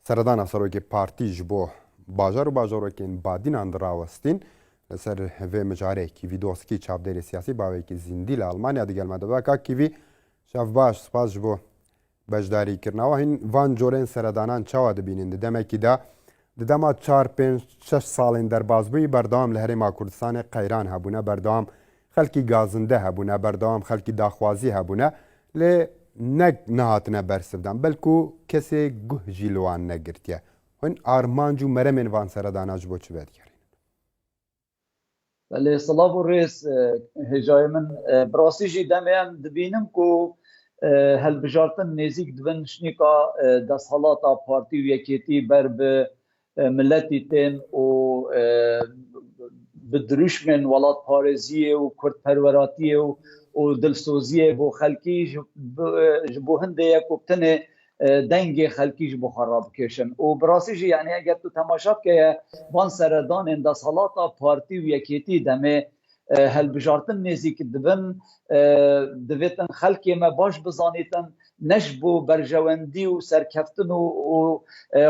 سەردانا سەرۆکی پارتیش بۆ باژار و باژۆرۆکێن بادینان دراوەستین لەسەر هەvê مجارێکی ڤیدۆسکی چاودێری سیاسی باوێکی زیندی لە ئەڵمانیا دیگەلمەدەبا کاکیوی شەف باش سپاس ji بۆ بەشداریکردنەوە هین وان جۆرێن سەردانان چاوا دەبینین di demekî di dema 4-5-6 ساڵên derbasbûyî berdewam li Herêma Kurdistanê qeyran hebûne berdewam xelkî gazinde hebûne berdewam xelkî daxwazî hebûne lê nehatine bersivdan belkû kesê guh jî li wan negirtiye hûn armanc û meremên van seredana ji bo çi vedgerîn Belê silav û rêz hêjayê min bi rastî jî demê em dibînin ku helbijartin nêzik dibin şnîka desthelata partî û yekêtî ber bi milletî tên û bi dirûjmên welatparêziyê û kurdperweratiyê û dilsoziyê bo xelkî ji bo hindê ye ku tinê dengê xelkî ji bo xwe rabikêşin û bi rastî jî yani eger tu temaşa bikeye van seredanên desthelata partî û yekêtî demê helbijartin nêzik dibin divêtin xelkê me baş bizanîtin ne ji bo berjewendî û serkeftin û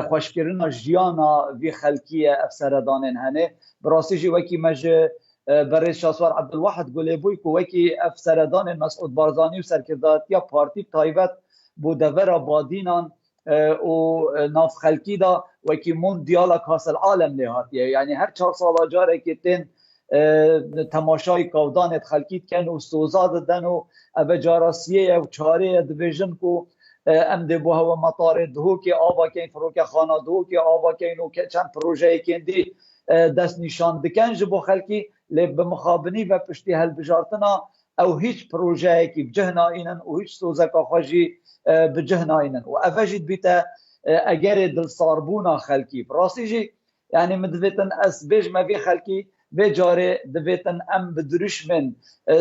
xweşkirina jiyana vî xelkî ye ev seredanên hene bi rastî jî wekî me ji berê Şahswar Ebdulwahid Gulê bûy ku wekî ev seredanên Mesûd Barzanî û serkirdatiya partî taybet bû devera badînan û navxelkî da wekî mondiyala Kasel Alem lê hatiye yani her 4 sala carekê tên temaşayê kavdanê xelkî dikin û soza didin û ev carasiyê ew çarê dibêjin ku em dê bo hewa metarê dihokê avakên firokexana dihokê avakên û çend projeyekên dî dest nîşan dikin ji bo xelkî lê bi mixabinî ve piştî helbijartina ew hîç projeyekî bi cih naînin û hîç sozeka xwe jî bi cih naînin û ev jî dibîte egerê dilsarbûna xelkî bi rastî jî yani min divêtin ez bêjme vê xelkî vê carê divêtin em bi dirûjmên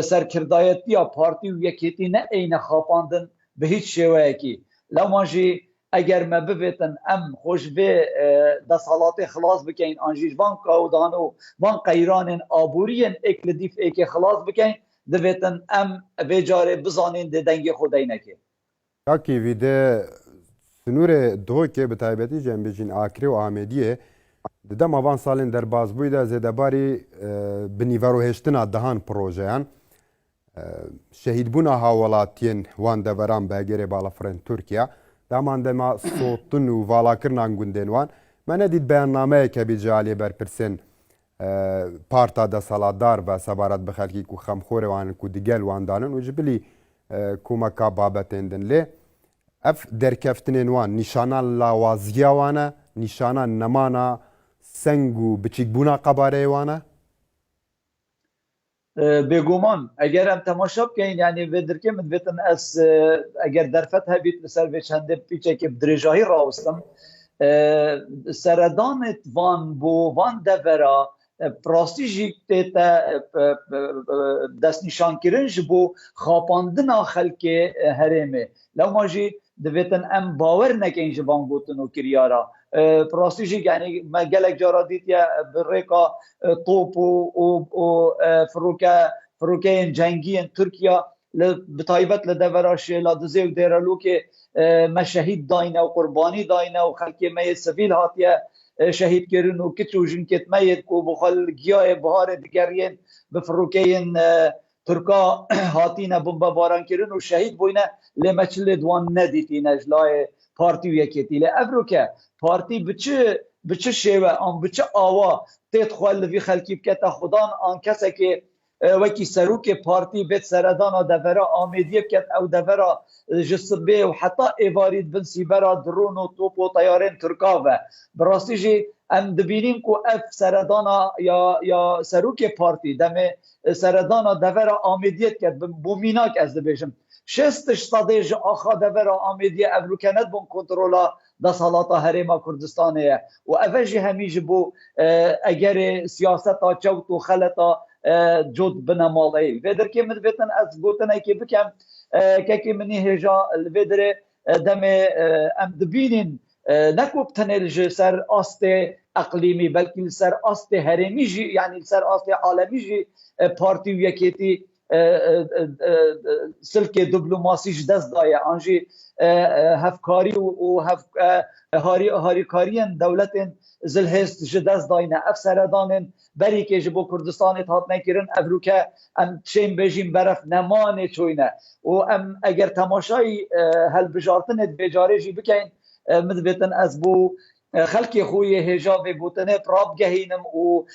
serkirdayetiya partî û yekêtî ne eyne xapandin bi hîç şêweyekî lewma jî eger me bivêtin em xwe ji vê desthelatê xilas bikein an jî van kawdan û van qeyranên aboriyên êk li dîf êkê xilas bikein divêtin em vê carê bizanîn dê dengê xwe deynekê Kakî vî de sinûrê dihokê bi taybetî jê em bêjîn Akirê û Amêdiyê di dema van salên derbasbûyî de zêdebarî bi nîverohêştina dihan projeyan şehîdbûna hawwelatiyên wan deveran bi hegerê balafirên Tirkiye daman dema sotin û valakirina gundên wan me nedît beyannameyek hebî ji aliyê berpirsên parta desthilatdar ve sebaret bi xelkî ku xemxorê wan ku digel wan danin û ji bilî komeka babetên din lê ev derkeftinên wan nîşana lawaziya wan e nîşana nemana seng û biçîkbûna qebareyê wan e bêguman eger em temaşa bikein yani vê dirkê min divêtin ez eger derfet hebît li ser vê çendê pîçekê bi dirêjahî rawestim seredanê van bo van devera rastî jî tête destnîşankirin ji bo xapandina xelkê herêmê lewma jî divêtin em bawer nekin ji van gotin û kiryara rastî jî yani me gelek cara dîtiye bi rêka top û firokeyên cengiyên Tirkiye bi taybet li devera şêla dizê û dêrelokê me şehîd dayne û qurbanî dayne û xelkê me yê sivîl hatiye şehîdkirin û kiç û jinkêt me yê ku bi xwe li giyayê biharê digeriyên bi firokeyên Tirka hatîne bombebarankirin û şehîd bûyne lê me çi lê di wan nedîtîne ji layê partî û yekêtî lê ev roke partî bi çi şêwe an bi çi awa têt xwe li vî xelkî bikete xudan an kesekê wekî serokê partî bêt seredana devera Amêdiyê biket ew devera ji sibê û heta êvarî dibin sîbera dron û top û teyarên Tirka ve bi rastî jî em dibînin ku ev seredana ya serokê partî demê seredana devera Amêdiyê diket bû mînak ez dibêjim 60 sedê ji axa devera Amêdiyê ev rûke nedibûn kontrola desthelata Herêma Kurdistanê ye û ev jî hemî ji bo egerê siyaseta çewt û xeleta cot bine maleyê vê dirkê min divêtin ez gotinekê bikem kekê minî hêja li vê dirê demê em dibînin ne ku tenê ji ser astê eqlîmî belkî li ser astê herêmî jî yani li ser astê alemî jî partî û yekêtî silkê diplomasî ji dest daye an jî هفکاری و هاریکارین دولت زلهست جدست داینه اف سردانن بری که جبو کردستان هات نکرن افروکه ام چین بجیم برف نمانه چوینه و ام اگر تماشای هل بجارتنت بجاره جی بکن مدبتن از بو خلقی خوی هجاب بوتنه پراب گهینم و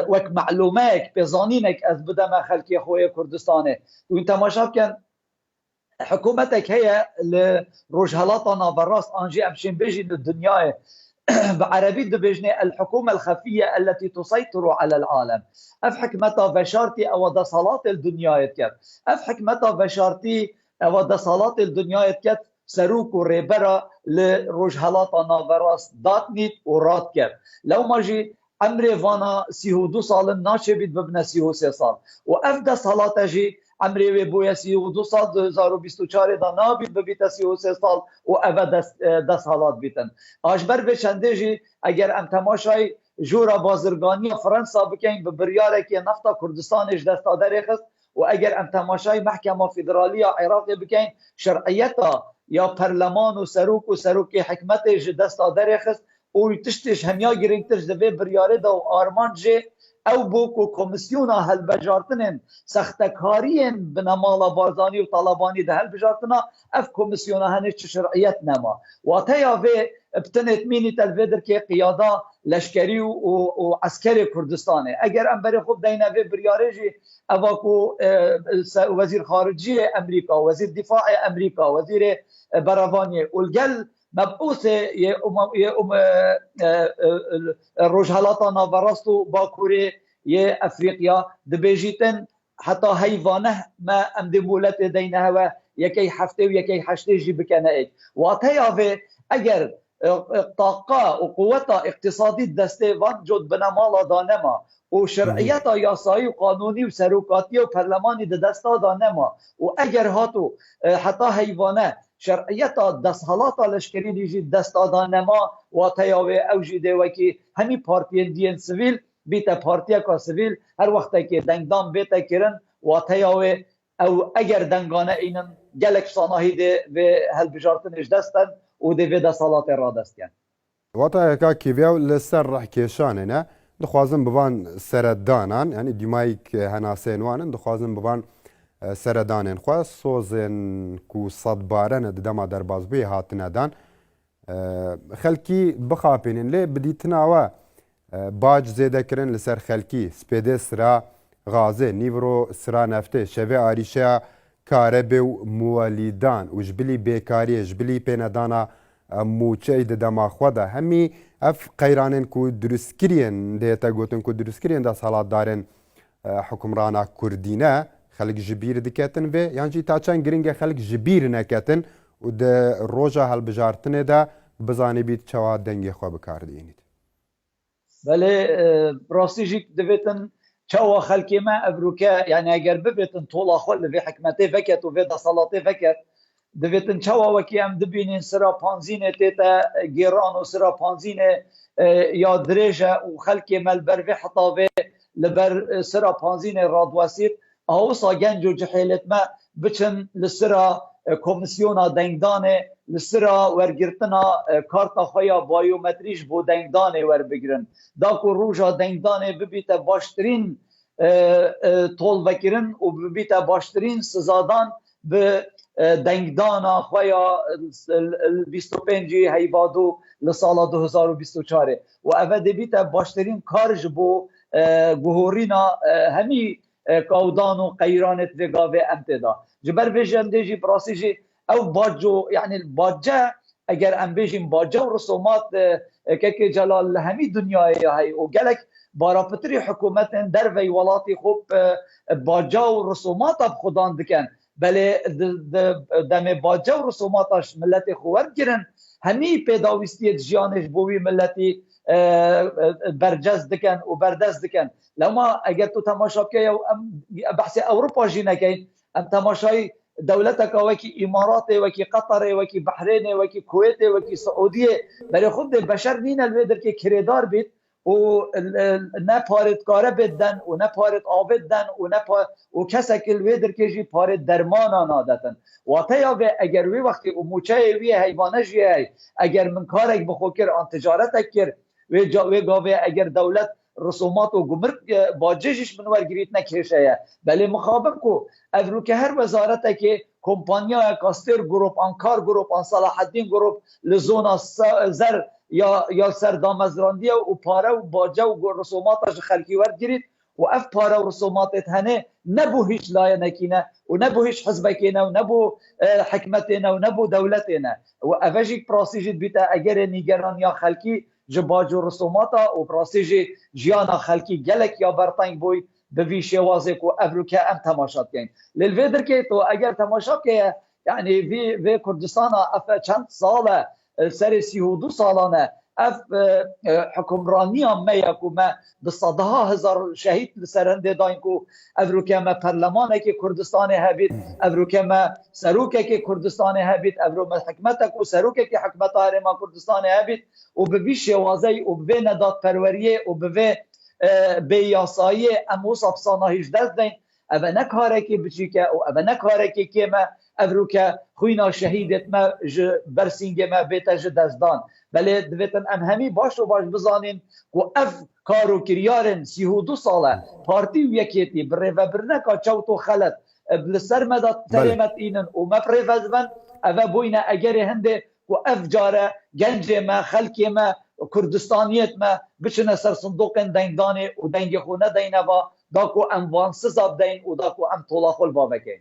وک معلومات بزانینك از بدم خلقی خوی کردستانه و این تماشا کن حكومتك هي لروجهلاطنا براس انجي امشين بيجي للدنيا بعربي دبجني الحكومة الخفية التي تسيطر على العالم اف حكمتها بشارتي او دا صلاة الدنيا يتكت اف حكمتها بشارتي او دا صلاة الدنيا يتكت سروك وريبرا لروجهلاطنا براس داتنيت ورات كت لو ما جي عمري فانا 32 سال ناشي بيت ببنا 33 سال وافدا صلاة جي عمري بويا 32 سال 2024 دا نابید ببیت 33 سال و اوه ده سالات بیتن آجبر بشندجی اگر ام تماشای جورا بازرگانی فرنسا بکن به بریاره که نفتا کردستانش دستا درخست و اگر ام تماشای محکمه فدرالی عراق بکن شرعیتا یا پرلمان و سروک حکمتش دستا درخست و تشتش همیا گرینگتش دوی بریاره دا و آرمان جه او بوکو کمیسیونا هل بجارتنن سختکارین بنمالا بارزانی و طالبانی ده هل بجارتنا اف کمیسیونا هنش شرعیت نما و تیا و بتنت مینی تلویدر که قیادا لشکری و عسکری کردستانه اگر ام بری خوب دینه و بریاره جی اواکو وزیر خارجی امریکا وزیر دفاع امریکا وزیر براوانی والگل مبعوث روجهلاطنا براستو باكوري يا افريقيا دبيجيتن حتى هيفانه ما ام دمولت دينها و يكي حفته و يكي حشته جي بكنائك واتيا اگر طاقه وقوته اقتصادي دسته وان جد بنمالا دانما وشرعيته ياسایی و قانوني و سروكاتي و برلماني دستا دانما واگر هاتو حتى هيفانه شرعیتا دستحالاتا لشکری دیجی دست آدانما و تیاوه اوجی دیوکی همی پارتی دین سویل بیتا پارتیا کا سویل هر وقتا که دنگدان بیتا کرن و تیاوه او اگر دنگانه اینن گلک ساناهی ده و هل بجارتنش دستن و ده و دستحالات را دستین واتا که کیویو لسر رح کشانه نه دخوازم ببان سردانان یعنی دیمایک هناسین وانن دخوازم ببان سردانên xwe sozên ku sedbaran di dema derbasbûyê hatine dan xelkî bixapînin lê bidîtina we bac zêdekirin li ser xelkî spêdê sira gazê nîvro sira neftê şevê arîşeya karebê û muwelîdan û ji bilî bêkariyê ji bilî pênedana mûçeyê di dema xwe de hemî ev qeyranên ku durustkiriyên dê te gotin ku durustkiriyên desthilatdarên hukmrana Kurdî ne خلق جبیر دکتن و یعنی تا چند گرینگ خلق جبیر نکتن و ده روزا هل بجارتنه ده بزانی بید چوا دنگی خواه بکار دینید. بله راستی جیک دویتن چوا خلقی ما ابروکه یعنی اگر ببیتن طولا خود لوی حکمتی فکت و وی دستالاتی فکت دویتن چوا وکی هم دبینین سرا پانزین تیتا گیران و سرا پانزین یا دریجه و خلقی مل بروی حطاوی لبر سرا پانزین رادواسید اوسا گنج و جحیلت ما بچن لسرا کمیسیونا دنگدانه لسرا ورگرتنا کارتا خویا بایومتریش بو دنگدانه ور بگیرن داکو روژا دنگدانه ببیتا باشترین طول وکرن و ببیتا باشترین سزادان به دنگدانا خویا 25 هیوادو لسالا 2024 و اوه بیتا باشترین کارج بو گهورینا همی کودان و قیرانت وگاوه امتدا جبر بجم دیجی براسی جی او باجو یعنی باجه اگر ام بجیم باجه و رسومات که جلال همی دنیای های و گلک باراپتری حکومت در وی ولاتی خوب باجه و رسومات اب خودان دکن بله دم باجه و رسوماتش ملت خوار گیرن همی پیداویستی جیانش بوی ملتی برجز دکن و بردست دکن لما اگر تو تماشا که بحث اوروپا جینا که ام تماشای دولتك وكي امارات وكي قطر وكي بحرين وكي كويت وكي سعوديه بري خود بشر نينا الويدر كي كريدار بيت و نه پارتکاره بدن و نه پارت آبدن و نه و کسی که ویدر که جی پارت درمان نادتن و تا اگر وی وقتی و موچه وی حیوانه جی اگر من کارک بخو کر آن تجارت کر وی گاوه اگر دولت رسومات و گمرک باجش منور گریت نکشه بله مخابق کو افرو که هر وزارت که کمپانیا کاستر گروپ انکار گروپ ان صلاح الدین گروپ لزونا زر یا سردامزراندی و پاره و باجه و رسوماتش خلقی ورد گرید و اف پاره و رسوماتت هنه نبو هیچ لایه نکینه و نبو هیچ حزبکینه و نبو حکمتینه و نبو دولتینه و افجیک پراسیجید بیتا اگر نیگران یا خلقی جباجو رسوماتا و پراسیج جیانا خلقی گلک یا برطنگ بوی به ویشه واضح کو افرو که ام تماشات کن للویدر که تو اگر تماشا که یعنی وی کردستان اف چند ساله سر 32 سالانه اف حکمرانی هم میکو ما به صدها هزار شهید سرنده داین کو افرو که ما پرلمان که کردستان هبید افرو که ما سروک که کردستان هبید افرو ما حکمت کو سروک که حکمت هرما کردستان هبید و به ویشه واضح و به نداد پروریه و به بیاسایی اموس افسانه هیچ دست دین اوه نکاره که بچی که اوه نکاره که ما افرو که خوینا شهیدت ما برسینگ ما بیتا جه دزدان بله دویتن ام همی باش و باش بزانین که اف کارو کریارن 32 ساله پارتی و یکیتی بره و برنکا چوتو خلط بلسر مدد تریمت اینن و ما پریفزبن اوه بوینه اگر هنده و اف جاره گنج ما خلق ما کردستانیت ما بچنه سر صندوق دینگدانه و دینگ خونه دینه با داکو ام وانسزاب دین و داکو ام طولا خل بابکین